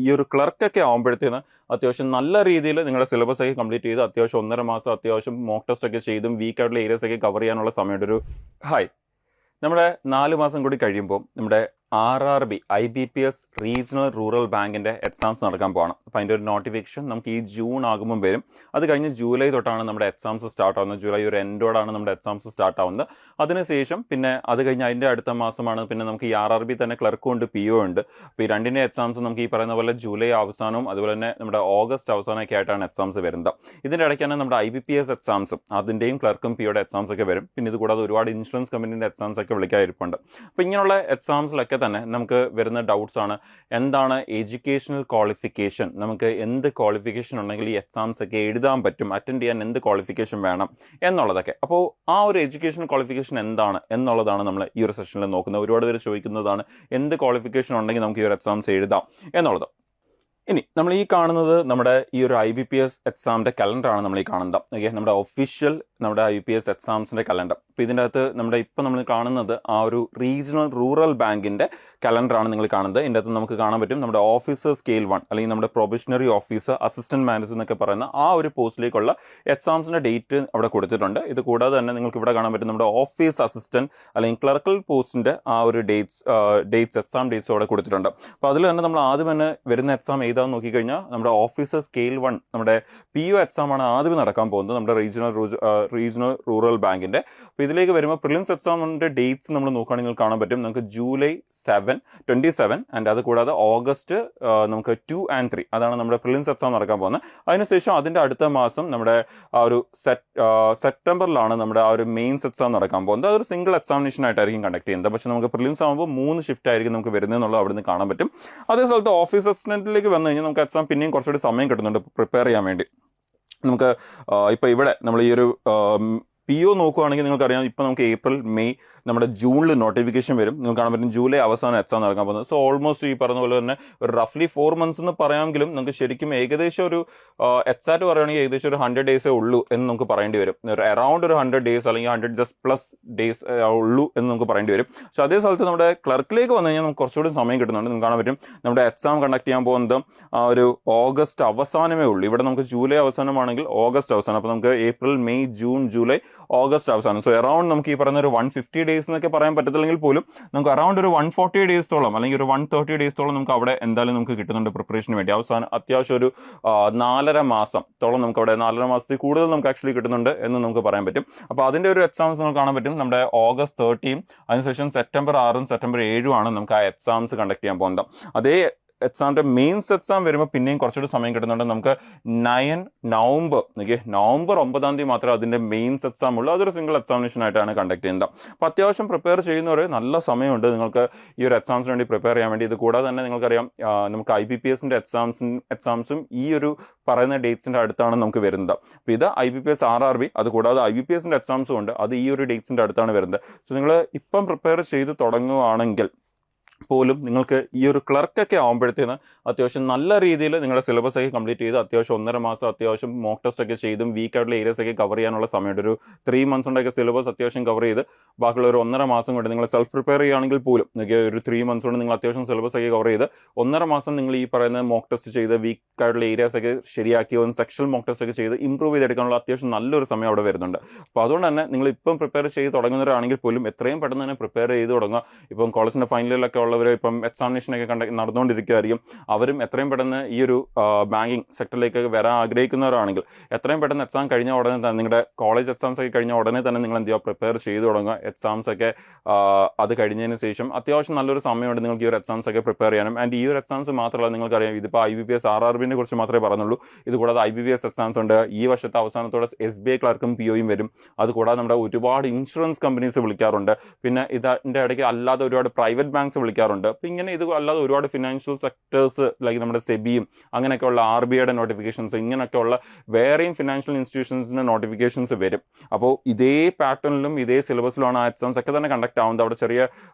ഈ ഒരു ക്ലർക്കൊക്കെ ആകുമ്പോഴത്തേന് അത്യാവശ്യം നല്ല രീതിയിൽ നിങ്ങളുടെ സിലബസ് ഒക്കെ കംപ്ലീറ്റ് ചെയ്ത് അത്യാവശ്യം 1.5 മാസം അത്യാവശ്യം മോക്ക് ടെസ്റ്റ് ഒക്കെ ചെയ്തും വീക്കായിട്ടുള്ള ഏരിയസ് ഒക്കെ കവർ ചെയ്യാനുള്ള സമയമുണ്ട്. ഒരു നമ്മുടെ 4 മാസം കൂടി കഴിയുമ്പോൾ നമ്മുടെ RRB IBPS റീജിയണൽ റൂറൽ ബാങ്കിൻ്റെ എക്സാംസ് നടക്കാൻ പോകണം. അപ്പോൾ അതിൻ്റെ ഒരു നോട്ടിഫിക്കേഷൻ നമുക്ക് ഈ ജൂൺ ആകുമ്പം വരും. അത് കഴിഞ്ഞ് ജൂലൈ തൊട്ടാണ് നമ്മുടെ എക്സാംസ് സ്റ്റാർട്ട് ആവുന്നത്. ജൂലൈ ഒരു എൻഡോടാണ് നമ്മുടെ എക്സാംസ് സ്റ്റാർട്ട് ആവുന്നത്. അതിനുശേഷം പിന്നെ അത് കഴിഞ്ഞ് അതിൻ്റെ അടുത്ത മാസമാണ് പിന്നെ നമുക്ക് ഈ RRB തന്നെ ക്ലർക്കും ഉണ്ട് PO ഉണ്ട്. അപ്പോൾ ഈ രണ്ടിൻ്റെ എക്സാംസ് നമുക്ക് ഈ പറയുന്ന പോലെ ജൂലൈ അവസാനവും അതുപോലെ തന്നെ നമ്മുടെ ഓഗസ്റ്റ് അവസാനമൊക്കെ ആയിട്ടാണ് എക്സാംസ് വരുന്നത്. ഇതിൻ്റെ ഇടയ്ക്കാണ് നമ്മുടെ IBPS എക്സാംസും അതിൻ്റെയും ക്ലർക്കും POയുടെ എക്സാംസ് ഒക്കെ വരും. പിന്നെ ഇത് കൂടാതെ ഒരുപാട് ഇൻഷുറൻസ് കമ്പനീൻ്റെ എക്സാംസ് ഒക്കെ വിളിക്കാതിരിപ്പുണ്ട്. അപ്പോൾ ഇങ്ങനെയുള്ള എക്സാംസിലൊക്കെ തന്നെ നമുക്ക് വരുന്ന ഡൗട്ട്സ് ആണ്, എന്താണ് എഡ്യൂക്കേഷണൽ ക്വാളിഫിക്കേഷൻ, നമുക്ക് എന്ത് ക്വാളിഫിക്കേഷൻ ഉണ്ടെങ്കിൽ ഈ എക്സാംസ് ഒക്കെ എഴുതാൻ പറ്റും, അറ്റൻഡ് ചെയ്യാൻ എന്ത് ക്വാളിഫിക്കേഷൻ വേണം എന്നുള്ളതൊക്കെ. അപ്പോൾ ആ ഒരു എഡ്യൂക്കേഷണൽ ക്വാളിഫിക്കേഷൻ എന്താണ് എന്നുള്ളതാണ് നമ്മൾ ഈ ഒരു സെഷനിൽ നോക്കുന്നത്. ഒരുപാട് പേര് ചോദിക്കുന്നതാണ് എന്ത് ക്വാളിഫിക്കേഷൻ ഉണ്ടെങ്കിൽ നമുക്ക് ഈ ഒരു എക്സാംസ് എഴുതാം എന്നുള്ളത്. ഇനി നമ്മൾ ഈ കാണുന്നത് നമ്മുടെ ഈ ഒരു IBPS എക്സാമിൻ്റെ കലണ്ടറാണ് നമ്മൾ ഈ കാണുന്നത്. ഓക്കെ, നമ്മുടെ ഒഫീഷ്യൽ നമ്മുടെ IBPS എക്സാംസിൻ്റെ കലണ്ടർ. അപ്പോൾ ഇതിൻ്റെ അകത്ത് നമ്മുടെ ഇപ്പം നമ്മൾ കാണുന്നത് ആ ഒരു റീജിയണൽ റൂറൽ ബാങ്കിൻ്റെ കലണ്ടറാണ് നിങ്ങൾ കാണുന്നത്. ഇതിൻ്റെ അകത്ത് നമുക്ക് കാണാൻ പറ്റും നമ്മുടെ ഓഫീസർ സ്കെയിൽ 1 അല്ലെങ്കിൽ നമ്മുടെ പ്രൊബഷണറി ഓഫീസർ, അസിസ്റ്റന്റ് മാനേജർ എന്നൊക്കെ പറയുന്ന ആ ഒരു പോസ്റ്റിലേക്കുള്ള എക്സാംസിൻ്റെ ഡേറ്റ് അവിടെ കൊടുത്തിട്ടുണ്ട്. ഇത് കൂടാതെ തന്നെ നിങ്ങൾക്ക് ഇവിടെ കാണാൻ പറ്റും നമ്മുടെ ഓഫീസ് അസിസ്റ്റന്റ് അല്ലെങ്കിൽ ക്ലർക്കൽ പോസ്റ്റിൻ്റെ ആ ഒരു ഡേറ്റ്സ് എക്സാം ഡേറ്റ്സ് അവിടെ കൊടുത്തിട്ടുണ്ട്. അപ്പോൾ അതിൽ തന്നെ നമ്മൾ ആദ്യം തന്നെ വരുന്ന എക്സാം ഏതാണെന്ന് നോക്കിക്കഴിഞ്ഞാൽ നമ്മുടെ ഓഫീസർ സ്കെയിൽ 1 നമ്മുടെ PO എക്സാമാണ് ആദ്യം നടക്കാൻ പോകുന്നത് നമ്മുടെ റീജിയണൽ റൂറൽ ബാങ്കിൻ്റെ. അപ്പോൾ ഇതിലേക്ക് വരുമ്പോൾ പ്രിലിംസ് എക്സാമിൻ്റെ ഡേറ്റ്സ് നമ്മൾ നോക്കുകയാണെങ്കിൽ കാണാൻ പറ്റും നമുക്ക് ജൂലൈ 27 ആൻഡ് അത് കൂടാതെ ഓഗസ്റ്റ് നമുക്ക് 2 and 3 അതാണ് നമ്മുടെ പ്രിലിംസ് എക്സാം നടക്കാൻ പോകുന്നത്. അതിനുശേഷം അതിൻ്റെ അടുത്ത മാസം നമ്മുടെ ആ ഒരു സെപ്റ്റംബറിലാണ് നമ്മുടെ ആ ഒരു മെയിൻസ് എക്സാം നടക്കാൻ പോകുന്നത്. അതൊരു സിംഗിൾ എക്സാമിനേഷൻ ആയിട്ടായിരിക്കും കണ്ടക്ട് ചെയ്യുന്നത്. പക്ഷേ നമുക്ക് പ്രിലിംസ് ആകുമ്പോൾ 3 ഷിഫ്റ്റ് ആയിരിക്കും നമുക്ക് വരുന്നതെന്നുള്ളത് അവിടെ നിന്ന് കാണാൻ പറ്റും. അതേ സ്ഥലത്ത് ഓഫീസ് അസിസ്റ്റന്റിലേക്ക് വന്നു കഴിഞ്ഞാൽ നമുക്ക് എക്സാം പിന്നെയും കുറച്ചുകൂടി സമയം കിട്ടുന്നുണ്ട് പ്രിപ്പയർ ചെയ്യാൻ വേണ്ടി. നമുക്ക് ഇപ്പോൾ ഇവിടെ നമ്മൾ ഈ ഒരു PO നോക്കുകയാണെങ്കിൽ നിങ്ങൾക്കറിയാം ഇപ്പോൾ നമുക്ക് ഏപ്രിൽ മെയ് നമ്മുടെ ജൂണിൽ നോട്ടിഫിക്കേഷൻ വരും. നിങ്ങൾക്ക് കാണാൻ പറ്റും ജൂലൈ അവസാനം എക്സാം നടക്കാൻ പോകുന്നത്. സോ ഓൾമോസ്റ്റ് ഈ പറഞ്ഞ പോലെ തന്നെ ഒരു റഫ്ലി 4 months എന്ന് പറയാമെങ്കിലും നമുക്ക് ശരിക്കും ഏകദേശം ഒരു എക്സാക്ട് പറയുകയാണെങ്കിൽ ഏകദേശം ഒരു 100 days ഉള്ളൂ എന്ന് നമുക്ക് പറയേണ്ടി വരും. അറൗണ്ട് ഒരു 100 days അല്ലെങ്കിൽ 100+ days ഉള്ളൂ എന്ന് നമുക്ക് പറയേണ്ടി വരും. പക്ഷെ അതേ സ്ഥലത്ത് നമ്മുടെ ക്ലർക്കിലേക്ക് വന്നു കഴിഞ്ഞാൽ നമുക്ക് കുറച്ചുകൂടി സമയം കിട്ടുന്നുണ്ട്. നിങ്ങൾക്ക് കാണാൻ പറ്റും നമ്മുടെ എക്സാം കണ്ടക്ട് ചെയ്യാൻ പോകുന്നത് ഒരു ഓഗസ്റ്റ് അവസാനമേ ഉള്ളൂ. ഇവിടെ നമുക്ക് ജൂലൈ അവസാനമാണെങ്കിൽ ഓഗസ്റ്റ് അവസാനം. അപ്പോൾ നമുക്ക് April May June July August അവസാനം. സോ അറൗണ്ട് നമുക്ക് ഈ പറയുന്ന ഒരു 150 days എന്നൊക്കെ പറയാൻ പറ്റത്തില്ലെങ്കിൽ പോലും നമുക്ക് അറൗണ്ട് ഒരു 140 days അല്ലെങ്കിൽ ഒരു 130 days നമുക്ക് അവിടെ എന്തായാലും നമുക്ക് കിട്ടുന്നുണ്ട് പ്രിപ്പറേഷന് വേണ്ടി. അവസാനം അത്യാവശ്യം ഒരു 4.5 മാസത്തോളം നമുക്ക് അവിടെ 4.5 മാസത്തിൽ കൂടുതൽ നമുക്ക് ആക്ച്വലി കിട്ടുന്നുണ്ട് എന്ന് നമുക്ക് പറയാൻ പറ്റും. അപ്പോൾ അതിൻ്റെ ഒരു എക്സാംസ് നമുക്ക് കാണാൻ പറ്റും നമ്മുടെ ഓഗസ്റ്റ് 30 അതിനുശേഷം സെപ്റ്റംബർ 6 സെപ്റ്റംബർ 7 നമുക്ക് ആ എക്സാംസ് കണ്ടക്ട് ചെയ്യാൻ പോകുന്നത്. അതേ എക്സാമിൻ്റെ മെയിൻസ് എക്സാം വരുമ്പോൾ പിന്നെയും കുറച്ചുകൂടി സമയം കിട്ടുന്നുണ്ട്. നമുക്ക് 9 നവംബർ നവംബർ 9 മാത്രമേ അതിൻ്റെ മെയിൻസ് എക്സാം ഉള്ളൂ. അതൊരു സിംഗിൾ എക്സാമിനേഷൻ ആയിട്ടാണ് കണ്ടക്ട് ചെയ്യുന്നത്. അപ്പോൾ അത്യാവശ്യം പ്രിപ്പയർ ചെയ്യുന്നവർ നല്ല സമയമുണ്ട് നിങ്ങൾക്ക് ഈ ഒരു എക്സാംസിന് വേണ്ടി പ്രിപ്പയർ ചെയ്യാൻ വേണ്ടി. ഇത് കൂടാതെ തന്നെ നിങ്ങൾക്കറിയാം നമുക്ക് IBPSൻ്റെ എക്സാംസും ഈ ഒരു പറയുന്ന ഡേറ്റ്സിൻ്റെ അടുത്താണ് നമുക്ക് വരുന്നത്. അപ്പോൾ ഇത് IBPS RRB അത് കൂടാതെ IBPSൻ്റെ എക്സാംസും ഉണ്ട്. അത് ഈ ഒരു ഡേറ്റ്സിൻ്റെ അടുത്താണ് വരുന്നത്. സോ നിങ്ങൾ ഇപ്പം പ്രിപ്പയർ ചെയ്ത് തുടങ്ങുകയാണെങ്കിൽ പോലും നിങ്ങൾക്ക് ഈ ഒരു ക്ലർക്കൊക്കെ ആകുമ്പോഴത്തേന് അത്യാവശ്യം നല്ല രീതിയിൽ നിങ്ങളുടെ സിലബസ് ഒക്കെ കംപ്ലീറ്റ് ചെയ്ത് അത്യാവശ്യം 1.5 മാസം അത്യാവശ്യം മോക്ക് ടെസ്റ്റ് ഒക്കെ ചെയ്തും വീക്കായിട്ടുള്ള ഏരിയസ് ഒക്കെ കവർ ചെയ്യാനുള്ള സമയമുണ്ട്. ഒരു 3 months കൊണ്ടൊക്കെ സിലബസ് അത്യാവശ്യം കവർ ചെയ്ത് ബാക്കിയുള്ള ഒരു 1.5 മാസം കൊണ്ട് നിങ്ങൾ സെൽഫ് പ്രിപ്പയർ ചെയ്യുകയാണെങ്കിൽ പോലും ഒരു 3 months കൊണ്ട് നിങ്ങൾ അത്യാവശ്യം സിലബസ് ഒക്കെ കവർ ചെയ്ത് 1.5 മാസം നിങ്ങൾ ഈ പറയുന്ന മോക്ക് ടെസ്റ്റ് ചെയ്ത് വീക്കായിട്ടുള്ള ഏരിയാസ് ഒക്കെ ശരിയാക്കി ഒന്ന് സെക്ഷൽ മോക്ക് ടെസ്റ്റ് ഒക്കെ ചെയ്ത് ഇമ്പ്രൂവ് ചെയ്തെടുക്കാനുള്ള അത്യാവശ്യം നല്ലൊരു സമയം അവിടെ വരുന്നുണ്ട്. അപ്പോൾ അതുകൊണ്ട് തന്നെ നിങ്ങൾ ഇപ്പം പ്രിപ്പയർ ചെയ്ത് തുടങ്ങുന്നവരാണെങ്കിൽ പോലും എത്രയും പെട്ടെന്ന് തന്നെ പ്രിപ്പയർ ചെയ്ത് തുടങ്ങുക. ഇപ്പം കോളേജിൻ്റെ ഫൈനലിലൊക്കെ ഉള്ളവർ ഇപ്പം എക്സാമിനേഷനൊക്കെ നടന്നുകൊണ്ടിരിക്കുകയായിരിക്കും. അവരും എത്രയും പെട്ടെന്ന് ഈ ഒരു ബാങ്കിങ് സെക്ടറിലേക്ക് വരാൻ ആഗ്രഹിക്കുന്നവരാണെങ്കിൽ എത്രയും പെട്ടെന്ന് എക്സാം കഴിഞ്ഞ ഉടനെ തന്നെ നിങ്ങളുടെ കോളേജ് എക്സാംസ് ഒക്കെ കഴിഞ്ഞ ഉടനെ തന്നെ നിങ്ങൾ എന്ത് ചെയ്യുക പ്രിപ്പയർ ചെയ്ത് തുടങ്ങുക. എക്സാംസ് ഒക്കെ അത് കഴിഞ്ഞതിന് ശേഷം അത്യാവശ്യം നല്ലൊരു സമയമുണ്ട് നിങ്ങൾക്ക് ഈ ഒരു എക്സാംസ് ഒക്കെ പ്രിപ്പയർ ചെയ്യാനും. ആൻഡ് ഈ ഒരു എക്സാംസ് മാത്രമല്ല നിങ്ങൾക്കറിയാം ഇതിപ്പോൾ IBPS RRBനെ കുറിച്ച് മാത്രമേ പറയുന്നുള്ളൂ. ഇത് കൂടാതെ IBPS എക്സാംസ് ഉണ്ട്. ഈ വർഷത്തെ അവസാനത്തോടെ SBI ക്ലർക്കും POയും വരും. അതുകൂടാതെ നമ്മുടെ ഒരുപാട് ഇൻഷുറൻസ് കമ്പനീസ് വിളിക്കാറുണ്ട്. പിന്നെ ഇതിൻ്റെ ഇടയ്ക്ക് അല്ലാതെ ഒരുപാട് പ്രൈവറ്റ് ബാങ്ക്സ് വിളിക്കാറുണ്ട്. അപ്പോൾ ഇങ്ങനെ ഇത് അല്ലാതെ ഒരുപാട് ഫിനാൻഷ്യൽ സെക്ടേഴ്സ് ലൈക്ക് നമ്മുടെ സെബിയും അങ്ങനെയൊക്കെയുള്ള RBIയുടെ നോട്ടിഫിക്കേഷൻസ് ഇങ്ങനെയൊക്കെയുള്ള വേറെയും ഫിനാൻഷ്യൽ ഇൻസ്റ്റിറ്റ്യൂഷൻസിൻ്റെ നോട്ടിഫിക്കേഷൻസ് വരും. അപ്പോൾ ഇതേ പാറ്റേണിലും ഇതേ സിലബസിലുമാണ് ആ എക്സാംസ് ഒക്കെ തന്നെ കണ്ടക്ട് ആവുന്നത്. അവിടെ ചെറിയ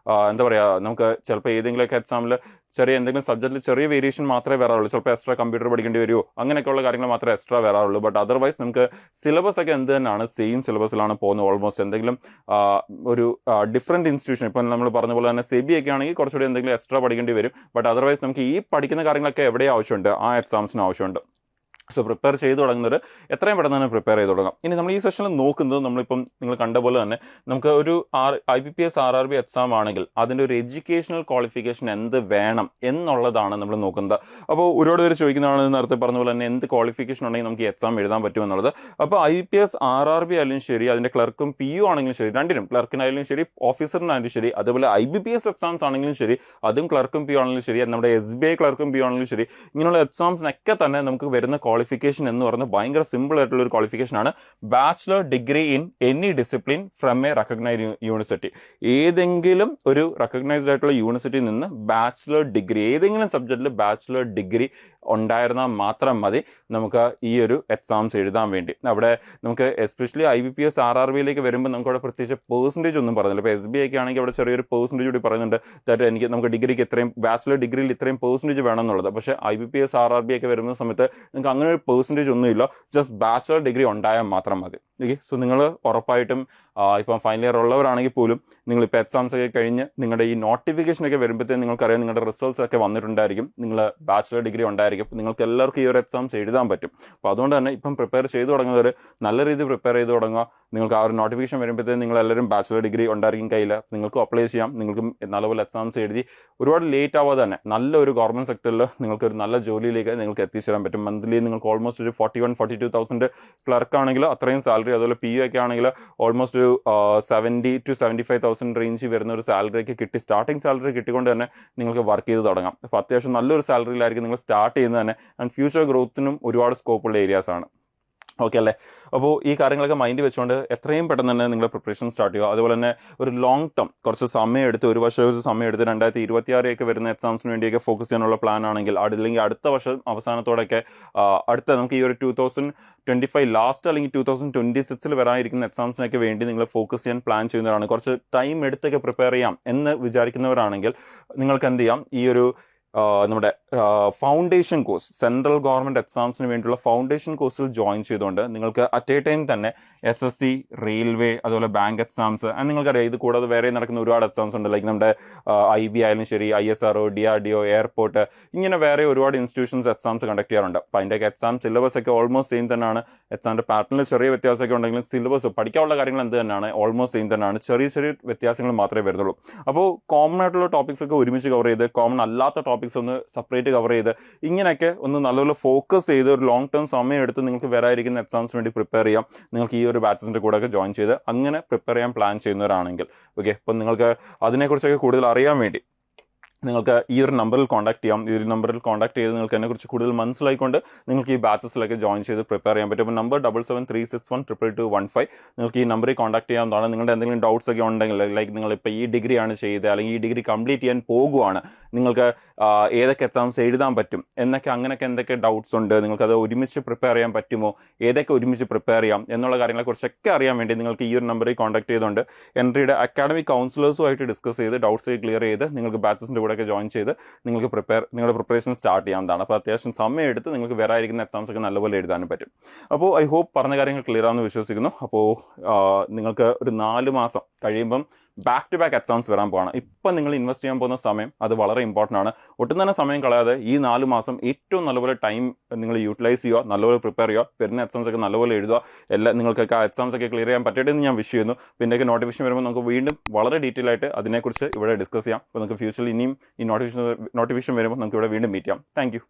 എന്താ പറയുക നമുക്ക് ചിലപ്പോൾ ഏതെങ്കിലുമൊക്കെ എക്സാമിൽ ചെറിയ എന്തെങ്കിലും സബ്ജക്റ്റിൽ ചെറിയ വേരിയേഷൻ മാത്രമേ വരാറുള്ളൂ. ചിലപ്പോൾ എക്സ്ട്രാ കമ്പ്യൂട്ടർ പഠിക്കേണ്ടി വരുമോ അങ്ങനെയൊക്കെയുള്ള കാര്യങ്ങൾ മാത്രമേ എക്സ്ട്രാ വരാറുള്ളൂ. ബട്ട് അതർവൈസ് നമുക്ക് സിലബസ് ഒക്കെ എന്ത് തന്നെയാണ് സെയിം സിലബസിലാണ് പോകുന്നത്. ഓൾമോസ്റ്റ് എന്തെങ്കിലും ഒരു ഡിഫറെൻറ്റ് ഇൻസ്റ്റിറ്റ്യൂഷൻ ഇപ്പം നമ്മൾ പറഞ്ഞ പോലെ തന്നെ സെബി ഒക്കെ ആണെങ്കിൽ കുറച്ച് കുറച്ചുകൂടി എന്തെങ്കിലും എക്സ്ട്രാ പഠിക്കേണ്ടി വരും. ബട്ട് അതർവൈസ് നമുക്ക് ഈ പഠിക്കുന്ന കാര്യങ്ങളൊക്കെ എവിടെ ആവശ്യമുണ്ട്, ആ എക്സാംസിന് ആവശ്യമുണ്ട്. സോ പ്രിപ്പയർ ചെയ്ത് തുടങ്ങുന്നത് എത്രയും പെട്ടെന്ന് തന്നെ പ്രിപ്പയർ ചെയ്ത് തുടങ്ങാം. ഇനി നമ്മൾ ഈ സെഷനിൽ നോക്കുന്നത്, നമ്മളിപ്പം നിങ്ങൾ കണ്ട പോലെ തന്നെ നമുക്ക് ഒരു IBPS RRB എക്സാം ആണെങ്കിൽ അതിൻ്റെ ഒരു എഡ്യൂക്കേഷണൽ ക്വാളിഫിക്കേഷൻ എന്ത് വേണം എന്നുള്ളതാണ് നമ്മൾ നോക്കുന്നത്. അപ്പോൾ ഒരുപാട് പേര് ചോദിക്കുന്നതാണ് നേരത്തെ പറഞ്ഞ പോലെ തന്നെ എന്ത് ക്വാളിഫിക്കേഷൻ ഉണ്ടെങ്കിൽ നമുക്ക് ഈ എക്സാം എഴുതാൻ പറ്റുമെന്നുള്ളത്. അപ്പോൾ IBPS RRB ആയാലും ശരി, അതിൻ്റെ ക്ലർക്കും PU ആണെങ്കിലും ശരി, രണ്ടിനും ക്ലർക്കിനായാലും ശരി ഓഫീസറിനായാലും ശരി, അതുപോലെ IBPS എക്സാംസ് ആണെങ്കിലും ശരി, അതും ക്ലർക്കും PU ആണെങ്കിലും ശരി, നമ്മുടെ SBI ക്ലർക്കും PU ആണെങ്കിലും ശരി, ഇങ്ങനെയുള്ള എക്സാംസിനൊക്കെ തന്നെ നമുക്ക് വരുന്ന ക്വാളിഫിക്കേഷൻ എന്ന് പറയുന്നത് ഭയങ്കര സിമ്പിൾ ആയിട്ടുള്ള ഒരു ക്വാളിഫിക്കേഷൻ ആണ്. Bachelor degree in any discipline from A recognised university. ഏതെങ്കിലും ഒരു റെക്കഗ്നൈസ്ഡ് ആയിട്ടുള്ള യൂണിവേഴ്സിറ്റിയിൽ നിന്ന് ബാച്ചിലർ ഡിഗ്രി, ഏതെങ്കിലും സബ്ജക്റ്റിൽ ബാച്ചിലർ ഡിഗ്രി ഉണ്ടായിരുന്നാൽ മാത്രം മതി നമുക്ക് ഈ ഒരു എക്സാംസ് എഴുതാൻ വേണ്ടി. അവിടെ നമുക്ക് എസ്പെഷ്യലി IBPS RRBയിലേക്ക് വരുമ്പോൾ നമുക്ക് അവിടെ പ്രത്യേകിച്ച് പേഴ്സൻറ്റേജ് ഒന്നും പറഞ്ഞില്ല. ഇപ്പോൾ SBI ഒക്കെ ആണെങ്കിൽ അവിടെ ചെറിയൊരു പേഴ്സൻറ്റേജ് കൂടി പറയുന്നുണ്ട്, ദാറ്റ് നമുക്ക് ഡിഗ്രിക്ക് ഇത്രയും, ബാച്ചിലർ ഡിഗ്രിയിൽ ഇത്രയും പേഴ്സൻറ്റേജ് വേണം എന്നുള്ളത്. പക്ഷേ IBPS RRB ഒക്കെ വരുന്ന സമയത്ത് നിങ്ങൾക്ക് അങ്ങനെ ഒരു പേഴ്സൻറ്റേജ് ഒന്നുമില്ല, ജസ്റ്റ് ബാച്ചിലർ ഡിഗ്രി ഉണ്ടായാൽ മാത്രം മതി. ഓക്കെ, സോ നിങ്ങൾ ഉറപ്പായിട്ടും ഇപ്പം ഫൈനൽ ഇയർ ഉള്ളവരാണെങ്കിൽ പോലും നിങ്ങളിപ്പോൾ എക്സാംസ് ഒക്കെ കഴിഞ്ഞ് നിങ്ങളുടെ ഈ നോട്ടിഫിക്കേഷനൊക്കെ വരുമ്പോഴത്തേക്കും നിങ്ങൾക്കറിയാം നിങ്ങളുടെ റിസൾട്ട്സ് ഒക്കെ വന്നിട്ടുണ്ടായിരിക്കും, നിങ്ങൾ ബാച്ചിലർ ഡിഗ്രി ഉണ്ടായിരിക്കും. നിങ്ങൾക്ക് എല്ലാവർക്കും ഈ ഒരു എക്സാംസ് എഴുതാൻ പറ്റും. അപ്പോൾ അതുകൊണ്ട് തന്നെ ഇപ്പം പ്രിപ്പയർ ചെയ്ത് തുടങ്ങുന്നവർ നല്ല രീതിയിൽ പ്രിപ്പയർ ചെയ്ത് തുടങ്ങുക. നിങ്ങൾക്ക് ആ ഒരു നോട്ടിഫിക്കേഷൻ വരുമ്പോഴത്തേക്കും നിങ്ങളെല്ലാവരും ബാച്ചിലർ ഡിഗ്രി ഉണ്ടായിരിക്കും കയ്യിൽ, നിങ്ങൾക്കും അപ്ലൈ ചെയ്യാം. നിങ്ങൾക്കും നല്ലപോലെ എക്സാംസ് എഴുതി ഒരുപാട് ലേറ്റ് ആവാതെ തന്നെ നല്ലൊരു ഗവൺമെൻറ് സെക്ടറിൽ നിങ്ങൾക്കൊരു നല്ല ജോലിയിലേക്ക് നിങ്ങൾക്ക് എത്തിച്ചേരാൻ പറ്റും. മന്ത്ലി നിങ്ങൾക്ക് ഓൾമോസ്റ്റ് ഒരു 41-42,000 ക്ലർക്ക് അത്രയും സാലറി, അതുപോലെ PU ഒക്കെ ആണെങ്കിൽ ഓൾമോസ്റ്റ് ഒരു 70,000 to 75,000 റേഞ്ച് വരുന്ന ഒരു സാലറിയൊക്കെ കിട്ടി, സ്റ്റാർട്ടിങ് സാലറി കിട്ടിക്കൊണ്ട് തന്നെ നിങ്ങൾക്ക് വർക്ക് ചെയ്ത് തുടങ്ങാം. അപ്പോൾ അത്യാവശ്യം നല്ലൊരു സാലറിയിലായിരിക്കും നിങ്ങൾ സ്റ്റാർട്ട് ചെയ്യുന്നത് തന്നെ. ആൻഡ് ഫ്യൂച്ചർ ഗ്രോത്തിനും ഒരുപാട് സ്കോപ്പുള്ള ഏരിയാസാണ്. ഓക്കെ അല്ലേ? അപ്പോൾ ഈ കാര്യങ്ങളൊക്കെ മൈൻഡ് വെച്ചുകൊണ്ട് എത്രയും പെട്ടെന്ന് തന്നെ നിങ്ങളുടെ പ്രിപ്പറേഷൻ സ്റ്റാർട്ട് ചെയ്യുക. അതുപോലെ തന്നെ ഒരു ലോങ് ടേം കുറച്ച് സമയം എടുത്ത്, ഒരു വർഷം സമയം എടുത്ത് 2026 വരുന്ന എക്സാംസിന് വേണ്ടിയൊക്കെ ഫോക്കസ് ചെയ്യാനുള്ള പ്ലാൻ ആണെങ്കിൽ, അല്ലെങ്കിൽ അടുത്ത വർഷം അവസാനത്തോടെയൊക്കെ അടുത്ത നമുക്ക് ഈ ഒരു 2025 ലാസ്റ്റ് അല്ലെങ്കിൽ 2026 വരാനിരിക്കുന്ന എക്സാംസിനൊക്കെ വേണ്ടി നിങ്ങൾ ഫോക്കസ് ചെയ്യാൻ പ്ലാൻ ചെയ്യുന്നവരാണ്, കുറച്ച് ടൈം എടുത്തൊക്കെ പ്രിപ്പയർ ചെയ്യാം എന്ന് വിചാരിക്കുന്നവരാണെങ്കിൽ നിങ്ങൾക്ക് എന്ത് ചെയ്യാം, ഈ ഒരു നമ്മുടെ ഫൗണ്ടേഷൻ കോഴ്സ്, സെൻട്രൽ ഗവൺമെൻറ് എക്സാംസിന് വേണ്ടിയുള്ള ഫൗണ്ടേഷൻ കോഴ്സിൽ ജോയിൻ ചെയ്തുകൊണ്ട് നിങ്ങൾക്ക് അറ്റ് എ ടൈം തന്നെ SSC, റെയിൽവേ, അതുപോലെ ബാങ്ക് എക്സാംസ്, നിങ്ങൾക്കറിയാം ഇത് കൂടാതെ വേറെ നടക്കുന്ന ഒരുപാട് എക്സാംസ് ഉണ്ട്. ലൈക്ക് നമ്മുടെ IB ആയാലും ശരി, ISRO, DRDO, എയർപോർട്ട്, ഇങ്ങനെ വേറെ ഒരുപാട് ഇൻസ്റ്റിറ്റ്യൂഷൻസ് എക്സാംസ് കണ്ടക്ട് ചെയ്യാറുണ്ട്. അപ്പോൾ അതിൻ്റെയൊക്കെ എക്സാം സിലബസ് ഒക്കെ ഓൾമോസ്റ്റ് സെയിം തന്നെയാണ്. എക്സാമിൻ്റെ പാറ്റേണിൽ ചെറിയ വ്യത്യാസമൊക്കെ ഉണ്ടെങ്കിലും സിലബസ് പഠിക്കാനുള്ള കാര്യങ്ങൾ എന്ത് തന്നെയാണ്, ഓൾമോസ്റ്റ് സെയിം തന്നെയാണ്. ചെറിയ ചെറിയ വ്യത്യാസങ്ങൾ മാത്രമേ വരുന്നുള്ളൂ. അപ്പോൾ കോമൺ ആയിട്ടുള്ള ടോപ്പിക്സ് ഒക്കെ ഒരുമിച്ച് കവർ ചെയ്ത്, കോമൺ അല്ലാത്ത ടോപ്പിക്സ് ഒന്ന് സെപ്പറേറ്റ് കവർ ചെയ്ത്, ഇങ്ങനെയൊക്കെ ഒന്ന് നല്ലപോലെ ഫോക്കസ് ചെയ്ത് ഒരു ലോങ് ടേം സമയം എടുത്ത് നിങ്ങൾക്ക് വരാതിരിക്കുന്ന എക്സാംസിന് വേണ്ടി പ്രിപ്പയർ ചെയ്യാം. നിങ്ങൾക്ക് ഈ ഒരു ബാച്ചസിൻ്റെ കൂടെ ഒക്കെ ജോയിൻ ചെയ്ത് അങ്ങനെ പ്രിപ്പയർ ചെയ്യാൻ പ്ലാൻ ചെയ്യുന്നവരാണെങ്കിൽ ഓക്കെ. അപ്പം നിങ്ങൾക്ക് അതിനെക്കുറിച്ചൊക്കെ കൂടുതൽ അറിയാൻ വേണ്ടി നിങ്ങൾക്ക് ഈ ഒരു നമ്പറിൽ കോൺടാക്ട് ചെയ്യാം. ഈ ഒരു നമ്പറിൽ കോൺടാക്ട് ചെയ്ത് നിങ്ങൾക്ക് അതിനെക്കുറിച്ച് കൂടുതൽ മനസ്സിലായിക്കൊണ്ട് നിങ്ങൾക്ക് ഈ ബാച്ചസിലൊക്കെ ജോയിൻ ചെയ്ത് പ്രിപ്പയർ ചെയ്യാൻ പറ്റും. അപ്പോൾ നമ്പർ 7736122215 നിങ്ങൾക്ക് ഈ നമ്പറിൽ കോൺടാക്ട് ചെയ്യാവുന്നതാണ്. നിങ്ങളുടെ എന്തെങ്കിലും ഡൗട്ട്സ് ഒക്കെ ഉണ്ടെങ്കിൽ, ലൈക്ക് നിങ്ങളിപ്പോൾ ഈ ഡിഗ്രിയാണ് ചെയ്തത് അല്ലെങ്കിൽ ഈ ഡിഗ്രി കംപ്ലീറ്റ് ചെയ്യാൻ പോകുവാണ്, നിങ്ങൾക്ക് ഏതൊക്കെ എക്സാംസ് എഴുതാൻ പറ്റും എന്നൊക്കെ, അങ്ങനെയൊക്കെ എന്തൊക്കെ ഡൗട്ട്സ് ഉണ്ട്, നിങ്ങൾക്കത് ഒരുമിച്ച് പ്രിപ്പയർ ചെയ്യാൻ പറ്റുമോ, ഏതൊക്കെ ഒരുമിച്ച് പ്രിപ്പയർ ചെയ്യാം എന്നുള്ള കാര്യങ്ങളെക്കുറിച്ചൊക്കെ അറിയാൻ വേണ്ടി നിങ്ങൾക്ക് ഈ ഒരു നമ്പറിൽ കോൺടാക്ട് ചെയ്തുകൊണ്ട് എൻട്രിയുടെ അക്കാഡമിക് കൗൺസിലേഴ്സുമായിട്ട് ഡിസ്കസ് ചെയ്ത് ഡൗട്ട്സ് ക്ലിയർ ചെയ്ത് നിങ്ങൾക്ക് ബാച്ചസിൻ്റെ കൂടെ ജോയിൻ ചെയ്ത് നിങ്ങൾക്ക് നിങ്ങളുടെ പ്രിപ്പറേഷൻ സ്റ്റാർട്ട് ചെയ്യാവുന്നതാണ്. അപ്പോൾ അത്യാവശ്യം സമയം എടുത്ത് നിങ്ങൾക്ക് വരാതിരിക്കുന്ന എക്സാംസ് ഒക്കെ നല്ലപോലെ എഴുതാനും പറ്റും. അപ്പോൾ ഐ ഹോപ്പ് പറഞ്ഞ കാര്യങ്ങൾ ക്ലിയർ ആണെന്ന് വിശ്വസിക്കുന്നു. അപ്പോൾ നിങ്ങൾക്ക് ഒരു 4 മാസം കഴിയുമ്പം ബാക്ക് ടു ബാക്ക് എക്സാംസ് വരാൻ പോവാണ്. ഇപ്പം നിങ്ങൾ ഇൻവെസ്റ്റ് ചെയ്യാൻ പോകുന്ന സമയം അത് വളരെ ഇമ്പോർട്ടൻ്റ് ആണ്. ഒട്ടും തന്നെ സമയം കളയാതെ ഈ 4 മാസം ഏറ്റവും നല്ലപോലെ ടൈം നിങ്ങൾ യൂട്ടിലൈസ് ചെയ്യുക, നല്ലപോലെ പ്രിപ്പയർ ചെയ്യുക, വരുന്ന എക്സാംസ് ഒക്കെ നല്ലപോലെ എഴുതുക. നിങ്ങൾക്കൊക്കെ ആ എക്സാംസ് ഒക്കെ ക്ലിയർ ചെയ്യാൻ പറ്റട്ടെ എന്ന് ഞാൻ വിഷ് ചെയ്യുന്നു. പിന്നെയൊക്കെ നോട്ടിഫിക്കേഷൻ വരുമ്പോൾ നമുക്ക് വീണ്ടും വളരെ ഡീറ്റെയിൽ ആയിട്ട് അതിനെക്കുറിച്ച് ഇവിടെ ഡിസ്കസ് ചെയ്യാം. അപ്പോൾ നമുക്ക് ഫ്യൂച്ചറിൽ ഇനിയും ഈ നോട്ടിഫിക്കേഷൻ വരുമ്പോൾ നമുക്ക് ഇവിടെ വീണ്ടും മീറ്റ് ചെയ്യാം. താങ്ക്